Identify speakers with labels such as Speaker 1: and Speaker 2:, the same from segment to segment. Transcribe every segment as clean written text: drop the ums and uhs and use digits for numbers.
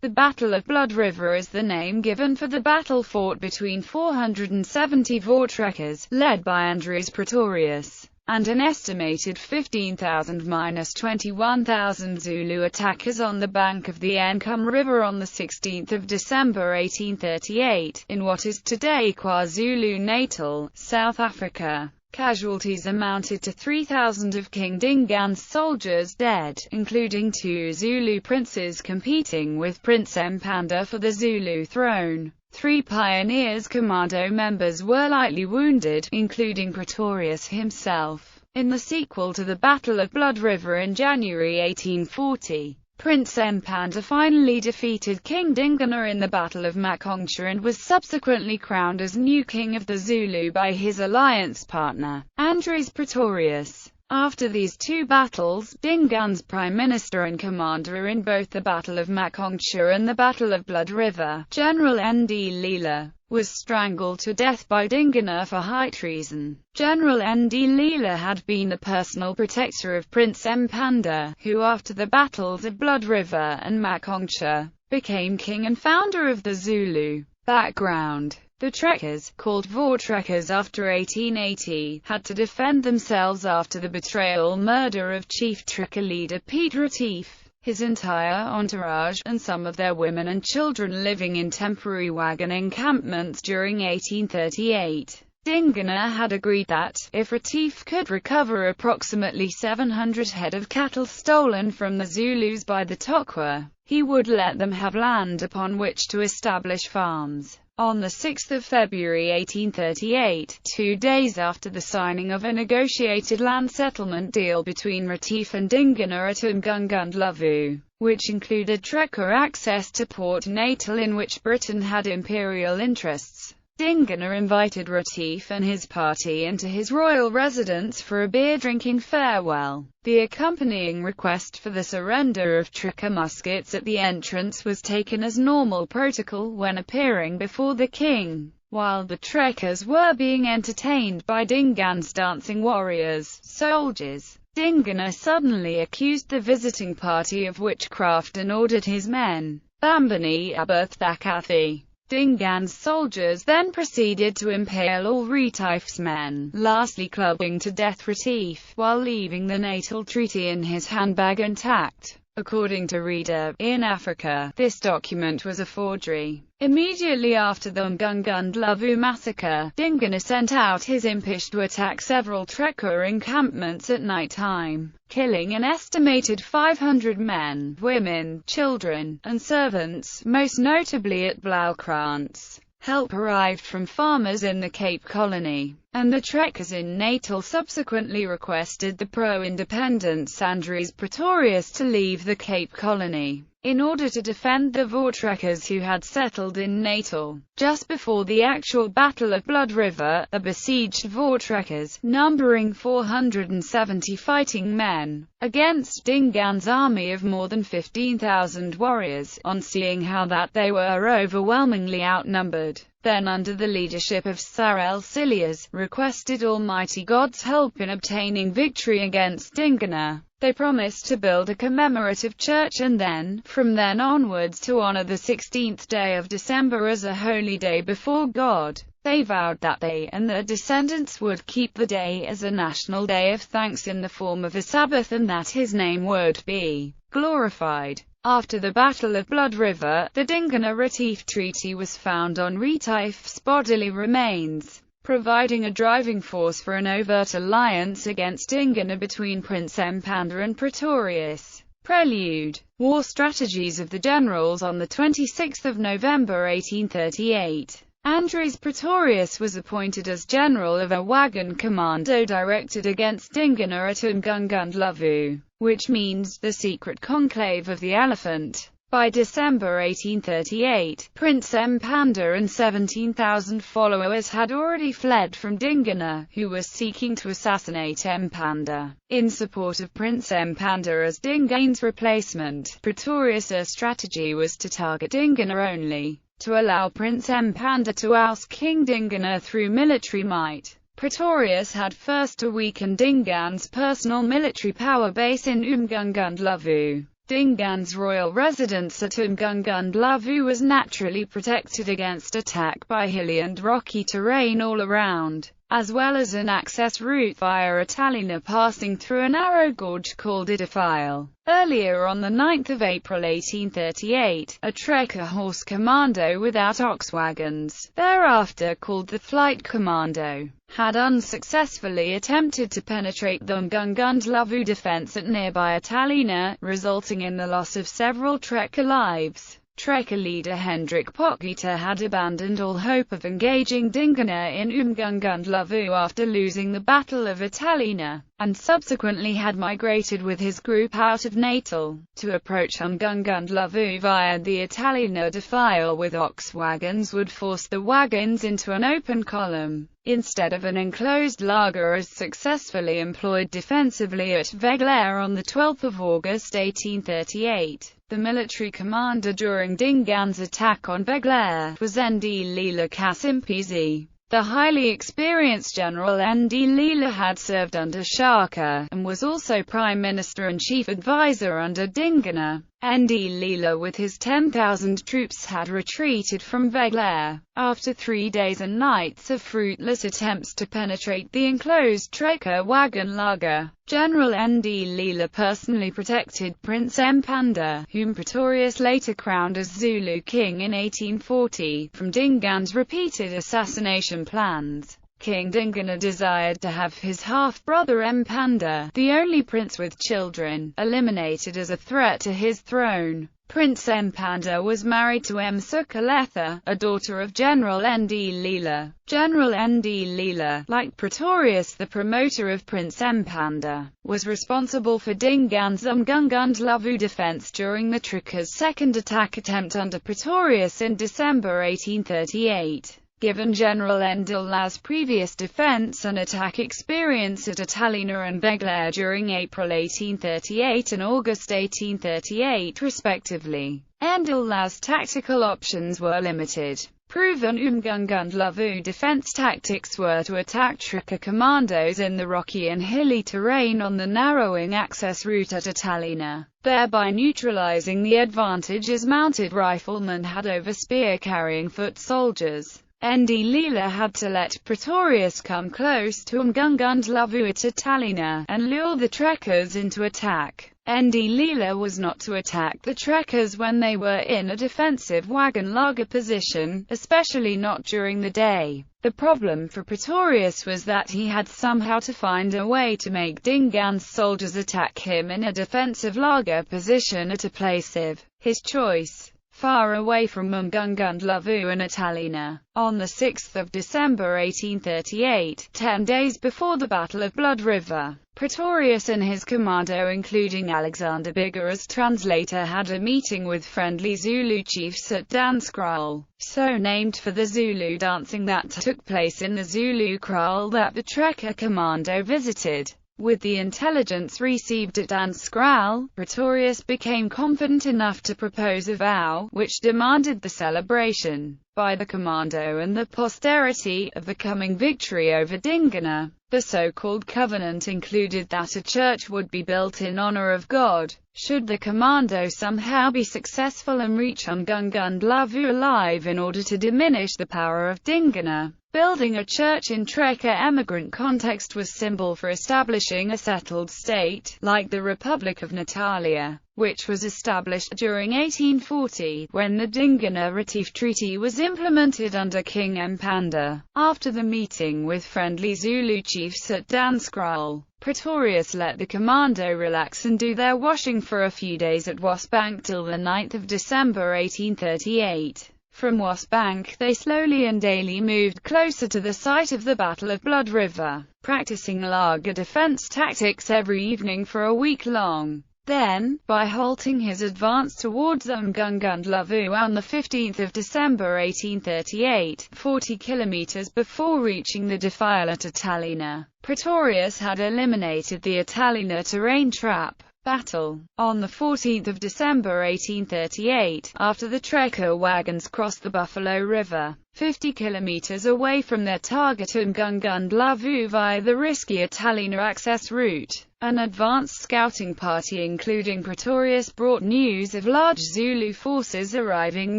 Speaker 1: The Battle of Blood River is the name given for the battle fought between 470 Voortrekkers, led by Andries Pretorius, and an estimated 15,000–21,000 Zulu attackers on the bank of the Ncome River on 16 December 1838, in what is today KwaZulu-Natal, South Africa. Casualties amounted to 3,000 of King Dingane's soldiers dead, including 2 Zulu princes competing with Prince Mpande for the Zulu throne. 3 pioneers commando members were lightly wounded, including Pretorius himself. In the sequel to the Battle of Blood River in January 1840, Prince Mpande finally defeated King Dingane in the Battle of Makoncha and was subsequently crowned as new king of the Zulu by his alliance partner, Andries Pretorius. After these 2 battles, Dingane's prime minister and commander in both the Battle of Makoncha and the Battle of Blood River, General Ndlela, was strangled to death by Dingane for high treason. General Ndlela had been the personal protector of Prince Mpande, who after the battles of Blood River and Makoncha, became king and founder of the Zulu. Background: the trekkers, called Voortrekkers after 1880, had to defend themselves after the betrayal murder of chief trekker leader Piet Retief, his entire entourage, and some of their women and children living in temporary wagon encampments during 1838. Dingane had agreed that, if Retief could recover approximately 700 head of cattle stolen from the Zulus by the Tokwa, he would let them have land upon which to establish farms. On 6 February 1838, 2 days after the signing of a negotiated land settlement deal between Retief and Dingane at Mpande, which included trekker access to Port Natal in which Britain had imperial interests, Dingane invited Retief and his party into his royal residence for a beer-drinking farewell. The accompanying request for the surrender of trekker muskets at the entrance was taken as normal protocol when appearing before the king. While the trekkers were being entertained by Dingane's dancing warriors, soldiers, Dingane suddenly accused the visiting party of witchcraft and ordered his men, Bambani Aberthakathi. Dingane's soldiers then proceeded to impale all Retief's men, lastly clubbing to death Retief, while leaving the Natal Treaty in his handbag intact. According to Reader, in Africa, this document was a forgery. Immediately after the Mpande massacre, Dingane sent out his impis to attack several trekker encampments at night time, killing an estimated 500 men, women, children, and servants, most notably at Blaukrantz. Help arrived from farmers in the Cape Colony, and the trekkers in Natal subsequently requested the pro-independence Andries Pretorius to leave the Cape Colony, in order to defend the Voortrekkers who had settled in Natal. Just before the actual Battle of Blood River, the besieged Voortrekkers, numbering 470 fighting men, against Dingane's army of more than 15,000 warriors, on seeing how that they were overwhelmingly outnumbered, then under the leadership of Sarel Silias, requested Almighty God's help in obtaining victory against Dingane. They promised to build a commemorative church and then, from then onwards, to honor the 16th day of December as a holy day before God. They vowed that they and their descendants would keep the day as a national day of thanks in the form of a Sabbath, and that his name would be glorified. After the Battle of Blood River, the Dingane-Retief Treaty was found on Retief's bodily remains, providing a driving force for an overt alliance against Dingane between Prince Mpande and Pretorius. Prelude. War Strategies of the Generals. On 26 November 1838, Andries Pretorius was appointed as general of a wagon commando directed against Dingane at Mpande, which means the secret conclave of the elephant. By December 1838, Prince Mpande and 17,000 followers had already fled from Dingane, who was seeking to assassinate Mpande. In support of Prince Mpande as Dingane's replacement, Pretorius' strategy was to target Dingane only, to allow Prince Mpande to oust King Dingane through military might. Pretorius had first to weaken Dingane's personal military power base in Mpande. Dingane's royal residence at Umgungundlavu was naturally protected against attack by hilly and rocky terrain all around, as well as an access route via Attalina passing through a narrow gorge called a defile. Earlier on 9 April 1838, a Trekker horse commando without ox wagons, thereafter called the Flight Commando, had unsuccessfully attempted to penetrate the Umgungundlavu defense at nearby Attalina, resulting in the loss of several Trekker lives. Trekker leader Hendrik Potgieter had abandoned all hope of engaging Dingane in Umgungundlavu after losing the Battle of Attalina, and subsequently had migrated with his group out of Natal, to approach Umgungundlavu via the Attalina defile with ox wagons would force the wagons into an open column, instead of an enclosed laager as successfully employed defensively at Vegler on 12 August 1838. The military commander during Dingane's attack on Vegler was Ndlela Kasimpizi. The highly experienced General Ndlela had served under Shaka, and was also Prime Minister and Chief Advisor under Dingane. Ndlela with his 10,000 troops had retreated from Vegler, after 3 days and nights of fruitless attempts to penetrate the enclosed Trekker wagon laager. General Ndlela personally protected Prince Mpande, whom Pretorius later crowned as Zulu king in 1840, from Dingane's repeated assassination plans. King Dingane desired to have his half-brother Mpande, the only prince with children, eliminated as a threat to his throne. Prince Mpande was married to Msukaletha, a daughter of General Ndlela. General Ndlela, like Pretorius the promoter of Prince Mpande, was responsible for Dingane's Umgungundlavu defense during the Trekker's second attack attempt under Pretorius in December 1838. Given General Ndlela's previous defense and attack experience at Attalina and Vegler during April 1838 and August 1838 respectively, Ndlela's tactical options were limited. Proven Umgungundlavu defense tactics were to attack Trekker commandos in the rocky and hilly terrain on the narrowing access route at Attalina, thereby neutralizing the advantages mounted riflemen had over spear-carrying foot soldiers. Ndlela had to let Pretorius come close to Umgungundlavu at Attalina, and lure the Trekkers into attack. Ndlela was not to attack the Trekkers when they were in a defensive wagon laager position, especially not during the day. The problem for Pretorius was that he had somehow to find a way to make Dingane's soldiers attack him in a defensive laager position at a place of his choice, far away from Umgungundlavu and Attalina. On 6 December 1838, 10 days before the Battle of Blood River, Pretorius and his commando, including Alexander Bigger as translator, had a meeting with friendly Zulu chiefs at Danskraal, so named for the Zulu dancing that took place in the Zulu kraal that the Trekker commando visited. With the intelligence received at Danskraal, Pretorius became confident enough to propose a vow, which demanded the celebration, by the commando and the posterity, of the coming victory over Dingane. The so-called covenant included that a church would be built in honor of God, should the commando somehow be successful and reach Umgungundlavu alive, in order to diminish the power of Dingane. Building a church in Trekker emigrant context was symbol for establishing a settled state, like the Republic of Natalia, which was established during 1840, when the Dingane Retief Treaty was implemented under King Mpande. After the meeting with friendly Zulu chiefs at Danskraal, Pretorius let the commando relax and do their washing for a few days at Wasbank till 9 December 1838. From Wasbank they slowly and daily moved closer to the site of the Battle of Blood River, practicing laager defense tactics every evening for a week long. Then, by halting his advance towards Umgungundlavu on 15 December 1838, 40 kilometers before reaching the defile at Attalina, Pretorius had eliminated the Attalina terrain trap battle. On 14 December 1838, after the Trekker wagons crossed the Buffalo River, 50 kilometers away from their target Ngungundlavu via the risky Italina access route. An advanced scouting party including Pretorius brought news of large Zulu forces arriving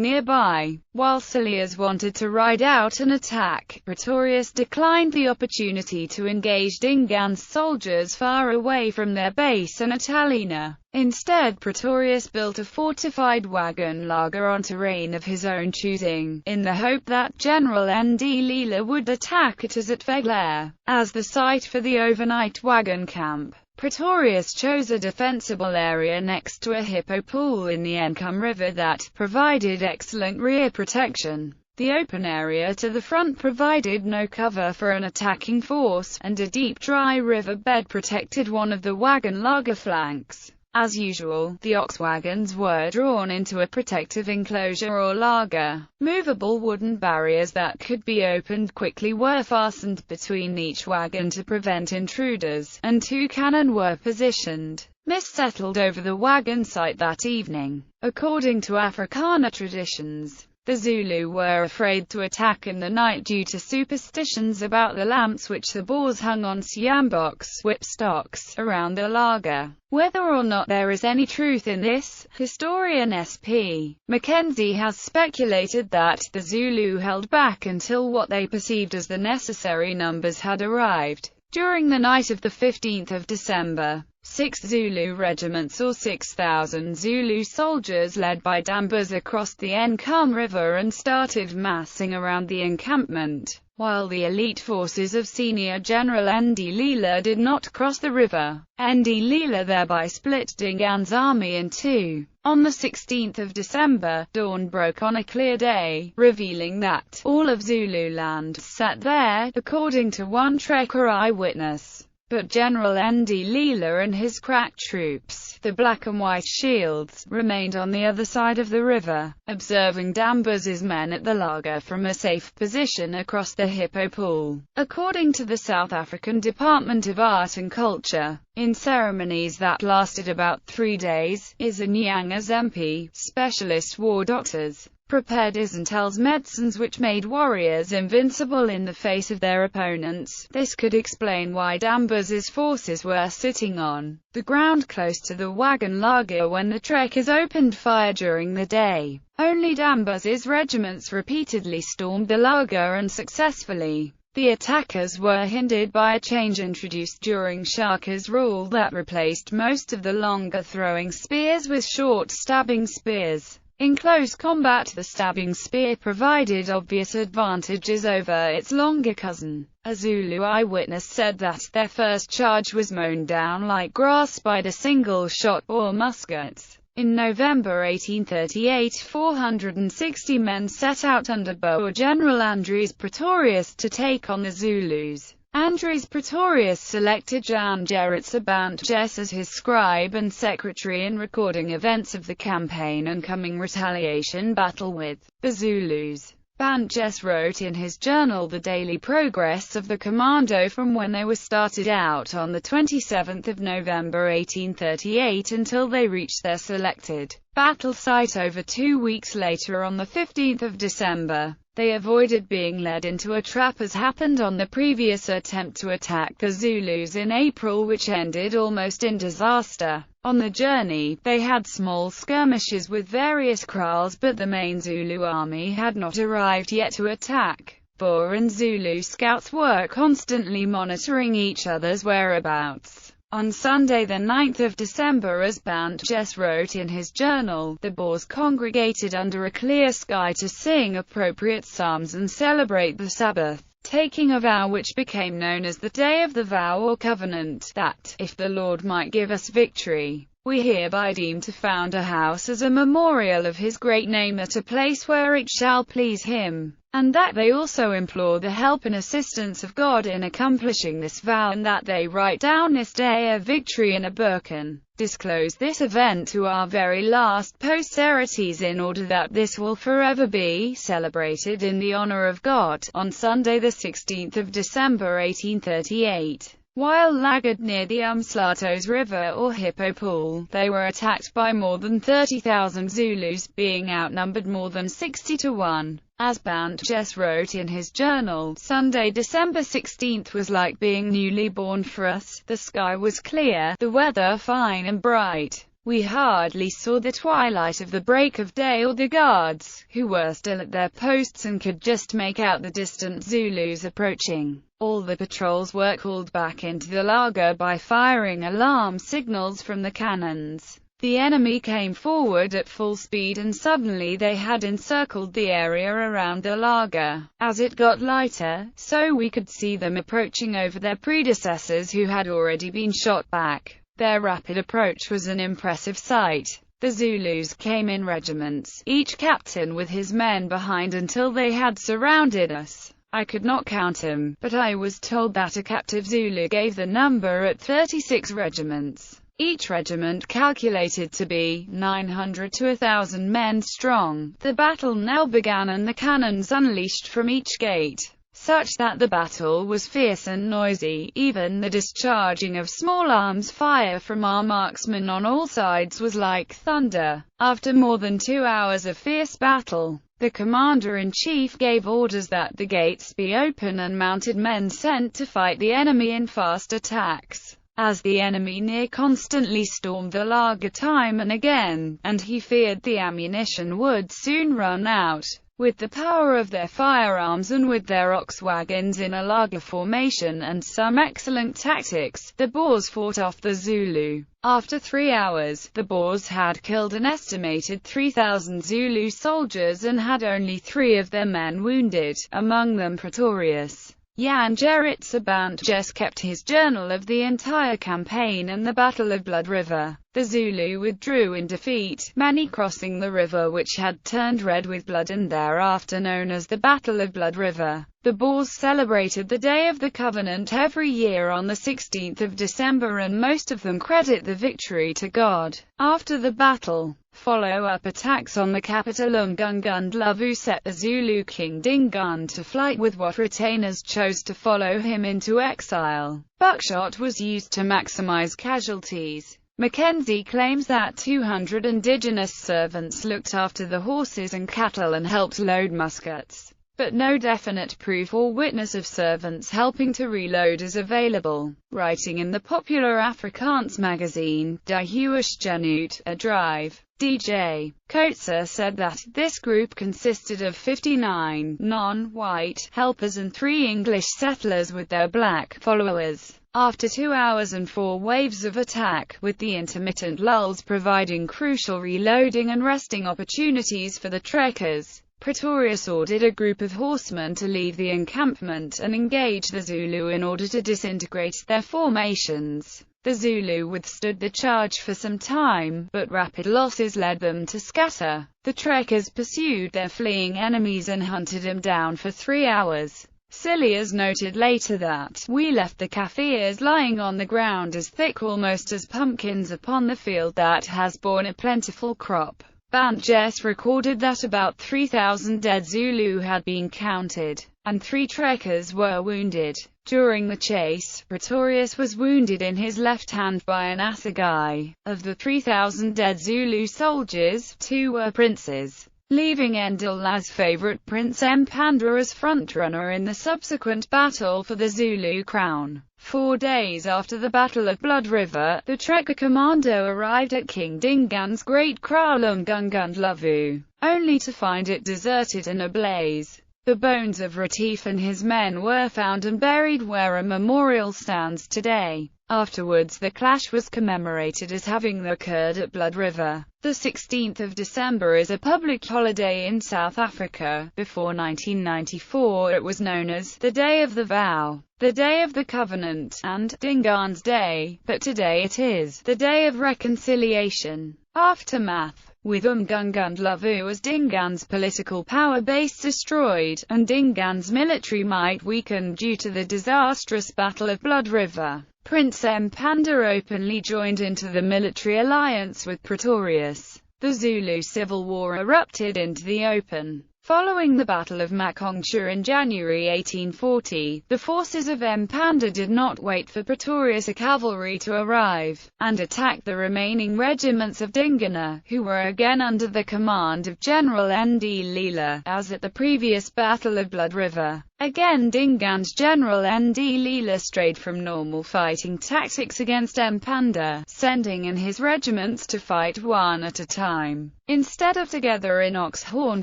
Speaker 1: nearby. While Cilliers wanted to ride out an attack, Pretorius declined the opportunity to engage Dingane's soldiers far away from their base in Italina. Instead, Pretorius built a fortified wagon laager on terrain of his own choosing, in the hope that General Ndlela would attack it as at Vegler, as the site for the overnight wagon camp. Pretorius chose a defensible area next to a hippo pool in the Ncome River that provided excellent rear protection. The open area to the front provided no cover for an attacking force, and a deep dry riverbed protected one of the wagon laager flanks. As usual, the ox wagons were drawn into a protective enclosure or laager. Movable wooden barriers that could be opened quickly were fastened between each wagon to prevent intruders, and 2 cannon were positioned. Mist settled over the wagon site that evening. According to Afrikaner traditions, the Zulu were afraid to attack in the night due to superstitions about the lamps which the Boers hung on sjamboks, whipstocks, around the laager. Whether or not there is any truth in this, historian S.P. Mackenzie has speculated that the Zulu held back until what they perceived as the necessary numbers had arrived. During the night of the 15th of December, 6 Zulu regiments or 6,000 Zulu soldiers led by Dambuza crossed the Ncome River and started massing around the encampment, while the elite forces of Senior General Ndlela did not cross the river. Ndlela thereby split Dingane's army in two. On the 16th of December, dawn broke on a clear day, revealing that all of Zululand sat there, according to one Trekker eyewitness. But General Ndlela and his crack troops, the black and white shields, remained on the other side of the river, observing Dambuza's men at the laager from a safe position across the hippo pool. According to the South African Department of Art and Culture, in ceremonies that lasted about 3 days, yaseNcome Mpande, specialist war doctors, prepared yaseNcome medicines which made warriors invincible in the face of their opponents. This could explain why Dambuza's forces were sitting on the ground close to the wagon laager when the trekkers opened fire during the day. Only Dambuza's regiments repeatedly stormed the laager unsuccessfully. The attackers were hindered by a change introduced during Shaka's rule that replaced most of the longer throwing spears with short stabbing spears. In close combat, the stabbing spear provided obvious advantages over its longer cousin. A Zulu eyewitness said that their first charge was mown down like grass by the single-shot Boer muskets. In November 1838, 460 men set out under Boer General Andries Pretorius to take on the Zulus. Andries Pretorius selected Jan Gerritse Bantjes as his scribe and secretary in recording events of the campaign and coming retaliation battle with the Zulus. Bantjes wrote in his journal the daily progress of the commando from when they were started out on the 27th of November 1838 until they reached their selected battle site over 2 weeks later on the 15th of December. They avoided being led into a trap as happened on the previous attempt to attack the Zulus in April, which ended almost in disaster. On the journey, they had small skirmishes with various kraals, but the main Zulu army had not arrived yet to attack. Boer and Zulu scouts were constantly monitoring each other's whereabouts. On Sunday the 9th of December, as Bantjes wrote in his journal, the Boers congregated under a clear sky to sing appropriate psalms and celebrate the Sabbath, taking a vow which became known as the Day of the Vow or Covenant, that, if the Lord might give us victory, we hereby deem to found a house as a memorial of his great name at a place where it shall please him, and that they also implore the help and assistance of God in accomplishing this vow, and that they write down this day of victory in a book and disclose this event to our very last posterities in order that this will forever be celebrated in the honor of God. On Sunday the 16th of December 1838, While laggard near the Umslatos River or Hippo Pool, they were attacked by more than 30,000 Zulus, being outnumbered more than 60 to 1. As Bantjes wrote in his journal, Sunday, December 16 was like being newly born for us. The sky was clear, the weather fine and bright. We hardly saw the twilight of the break of day or the guards, who were still at their posts and could just make out the distant Zulus approaching. All the patrols were called back into the laager by firing alarm signals from the cannons. The enemy came forward at full speed and suddenly they had encircled the area around the laager. As it got lighter, so we could see them approaching over their predecessors who had already been shot back. Their rapid approach was an impressive sight. The Zulus came in regiments, each captain with his men behind until they had surrounded us. I could not count them, but I was told that a captive Zulu gave the number at 36 regiments. Each regiment calculated to be 900 to 1,000 men strong. The battle now began and the cannons unleashed from each gate, such that the battle was fierce and noisy. Even the discharging of small arms fire from our marksmen on all sides was like thunder. After more than 2 hours of fierce battle, the commander-in-chief gave orders that the gates be open and mounted men sent to fight the enemy in fast attacks. As the enemy near constantly stormed the laager time and again, and he feared the ammunition would soon run out. With the power of their firearms and with their ox wagons in a laager formation and some excellent tactics, the Boers fought off the Zulu. After 3 hours, the Boers had killed an estimated 3,000 Zulu soldiers and had only 3 of their men wounded, among them Pretorius. Jan Gerritse Bantjes kept his journal of the entire campaign and the Battle of Blood River. The Zulu withdrew in defeat, many crossing the river which had turned red with blood and thereafter known as the Battle of Blood River. The Boers celebrated the Day of the Covenant every year on the 16th of December and most of them credit the victory to God. After the battle, follow-up attacks on the capital Umgungundlovu set the Zulu king Dingane to flight with what retainers chose to follow him into exile. Buckshot was used to maximize casualties. Mackenzie claims that 200 indigenous servants looked after the horses and cattle and helped load muskets, but no definite proof or witness of servants helping to reload is available. Writing in the popular Afrikaans magazine, Die Huisgenoot, A Drive, DJ Coetzee said that this group consisted of 59 non-white helpers and 3 English settlers with their black followers. After 2 hours and 4 waves of attack, with the intermittent lulls providing crucial reloading and resting opportunities for the trekkers, Pretorius ordered a group of horsemen to leave the encampment and engage the Zulu in order to disintegrate their formations. The Zulu withstood the charge for some time, but rapid losses led them to scatter. The trekkers pursued their fleeing enemies and hunted them down for 3 hours. Cilliers noted later that, "We left the Kaffirs lying on the ground as thick almost as pumpkins upon the field that has borne a plentiful crop." Bantjes recorded that about 3,000 dead Zulu had been counted, and 3 trekkers were wounded. During the chase, Pretorius was wounded in his left hand by an assegai. Of the 3,000 dead Zulu soldiers, 2 were princes, leaving Ndla's favorite Prince Mpande as frontrunner in the subsequent battle for the Zulu crown. 4 days after the Battle of Blood River, the Trekker commando arrived at King Dingane's great kraal Umgungundlovu, only to find it deserted and ablaze. The bones of Retief and his men were found and buried where a memorial stands today. Afterwards the clash was commemorated as having occurred at Blood River. The 16th of December is a public holiday in South Africa. Before 1994 it was known as the Day of the Vow, the Day of the Covenant, and Dingane's Day, but today it is the Day of Reconciliation. Aftermath. With Umgungundlovu as Dingane's political power base destroyed, and Dingane's military might weakened due to the disastrous Battle of Blood River, Prince Mpande openly joined into the military alliance with Pretorius. The Zulu Civil War erupted into the open. Following the Battle of Makoncha in January 1840, the forces of Mpande did not wait for Pretorius' cavalry to arrive, and attacked the remaining regiments of Dingane, who were again under the command of General Nd Lila, as at the previous Battle of Blood River. Again Dingane's General Nd Lila strayed from normal fighting tactics against Mpande, sending in his regiments to fight one at a time, instead of together in ox-horn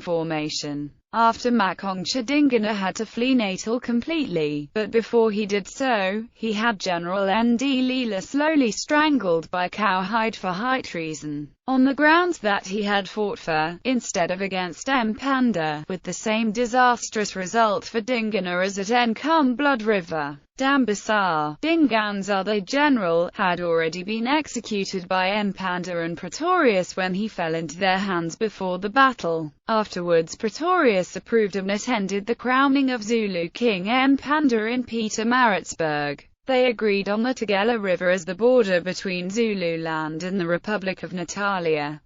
Speaker 1: formation. After Makoncha, Dingane had to flee Natal completely, but before he did so, he had General Nd Lila slowly strangled by cowhide for high treason, on the grounds that he had fought for, instead of against Mpande, with the same disastrous result for Dingane as at Ncome Blood River. Dambasar, Dingane's other general, had already been executed by Mpande and Pretorius when he fell into their hands before the battle. Afterwards Pretorius approved and attended the crowning of Zulu King Mpande in Pietermaritzburg. They agreed on the Tugela River as the border between Zululand and the Republic of Natalia.